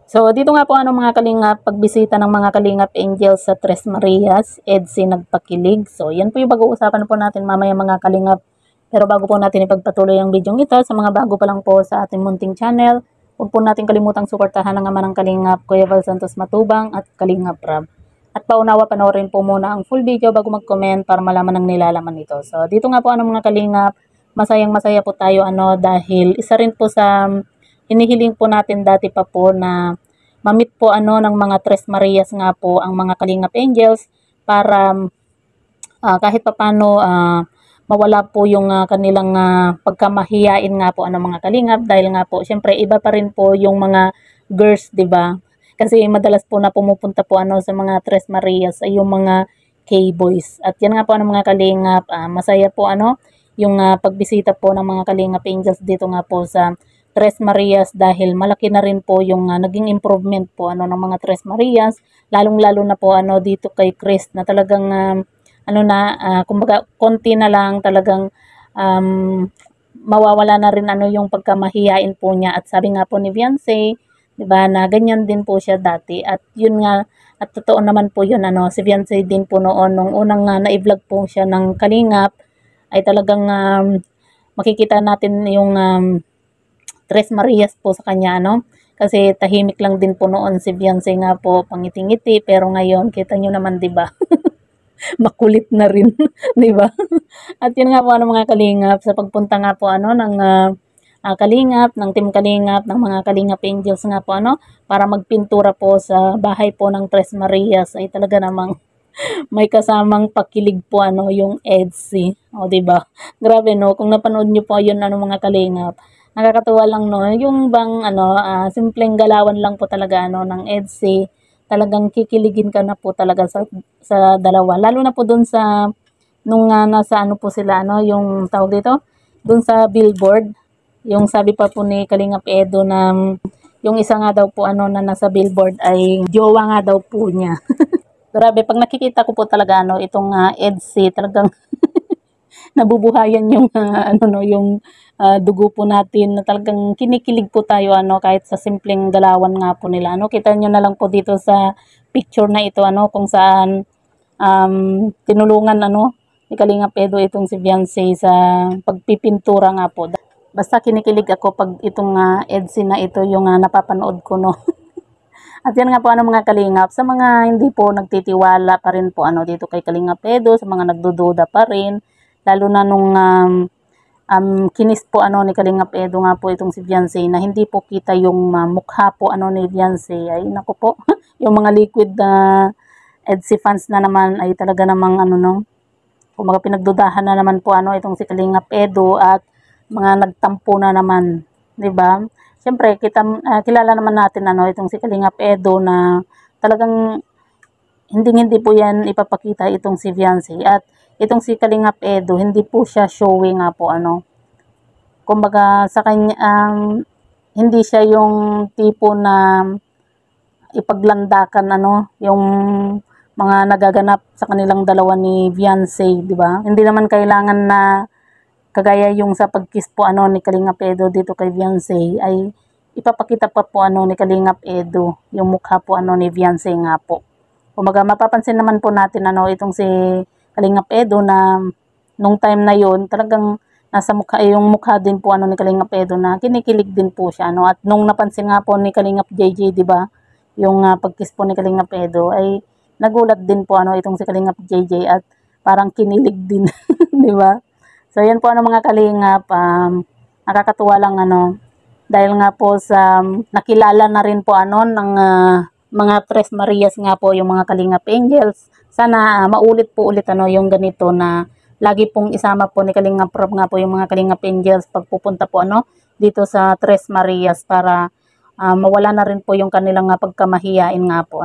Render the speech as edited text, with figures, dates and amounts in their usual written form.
So, dito nga po mga kalingap, pagbisita ng mga kalingap angels sa Tres Marias, EDSI nagpakilig. So, yan po yung pag-uusapan po natin mamaya mga kalingap. Pero bago po natin ipagpatuloy ang video ito, sa mga bago pa lang po sa ating munting channel, huwag po natin kalimutang suportahan ang ama ng kalingap, Kuya Val Santos Matubang at Kalingap Rab. At paunawa panoorin po muna ang full video bago mag-comment para malaman ang nilalaman nito. So, dito nga po mga kalingap, masayang masaya po tayo dahil isa rin po sa hinihiling po natin dati pa po na mamit po ng mga Tres Marias nga po ang mga Kalingap Angels para kahit papano mawala po yung kanilang pagkamahiyain nga po mga Kalingap dahil nga po syempre iba pa rin po yung mga girls, 'di ba? Kasi madalas po na pumupunta po sa mga Tres Marias ay yung mga K-boys. At yan nga po mga Kalingap, masaya po yung pagbisita po ng mga Kalingap Angels dito nga po sa Tres Marias dahil malaki na rin po yung naging improvement po ng mga Tres Marias, lalong-lalo na po dito kay Chris na talagang kumbaga konti na lang talagang mawawala na rin yung pagkamahiyain po niya. At sabi nga po ni Viancy, 'di ba, na ganyan din po siya dati. At yun nga, at totoo naman po yun si Viancy din po noon nung unang na-vlog po siya ng Kalingap ay talagang makikita natin yung Tres Marias po sa kanya, Kasi tahimik lang din po noon si Viancy nga po, pangiti-ngiti, pero ngayon, kita nyo naman, di ba? Makulit na rin, di ba? At yun nga po, mga Kalingap, sa pagpunta nga po, ng Kalingap, ng Team Kalingap, ng mga Kalingap Angels nga po, para magpintura po sa bahay po ng Tres Marias, ay talaga namang may kasamang pakilig po, yung EDSI. O, di ba? Grabe, no? Kung napanood nyo po yun, mga Kalingap, nakakatuwa lang, no? Yung bang, simpleng galawan lang po talaga, ng EDSI, talagang kikiligin ka na po talaga sa dalawa. Lalo na po dun sa, nung nasa po sila, yung tawag dito, dun sa billboard, yung sabi pa po ni Kalingap Edo na, yung isa nga daw po, na nasa billboard ay jowa nga daw po niya. Grabe, pag nakikita ko po talaga, itong EDSI, talagang, nabubuhayan yung yung dugo po natin na talagang kinikilig po tayo kahit sa simpleng galawan nga po nila kita nyo na lang po dito sa picture na ito kung saan tinulungan ni Kalingap Edo itong si Viancy sa pagpipintura nga po. Basta kinikilig ako pag itong EDSI na ito yung napapanood ko At yan nga po mga Kalingap, sa mga hindi po nagtitiwala pa rin po dito kay Kalingap Edo, sa mga nagdududa pa rin, lalo na nung kinis po ni Kalingap Edo nga po itong si Viancy na hindi po kita yung mukha po ni Viancy. Ay naku po, yung mga liquid EDSI fans na naman ay talaga namang kung mga pinagdudahan na naman po itong si Kalingap Edo at mga nagtampo na naman, 'di ba? Siyempre, kilala naman natin itong si Kalingap Edo na talagang hindi po yan ipapakita itong si Viancy. At itong si Kalingap Edo, hindi po siya showy nga po Kumbaga sa kanya, hindi siya yung tipo na ipaglandakan yung mga nagaganap sa kanilang dalawa ni Viancy, di ba? Hindi naman kailangan na kagaya yung sa pagkiss po ni Kalingap Edo dito kay Viancy ay ipapakita pa po ni Kalingap Edo yung mukha po ni Viancy nga po. Kumaga mapapansin naman po natin itong si Kalingap Edo na nung time na yon talagang nasa mukha yung mukha din po ni Kalingap Edo na kinikilig din po siya at nung napansin nga po ni Kalingap JJ, di ba? Yung pagkiss po ni Kalingap Edo ay nagulat din po itong si Kalingap JJ at parang kinilig din, di ba? So, yan po mga Kalingap, nakakatuwa lang dahil nga po sa nakilala na rin po ng mga Tres Marias nga po yung mga Kalingap Angels. Sana maulit po ulit yung ganito na lagi pong isama po ni Kalingap Rob nga po yung mga Kalingap Angels pag pupunta po dito sa Tres Marias para mawala na rin po yung kanilang pagkamahiyain nga po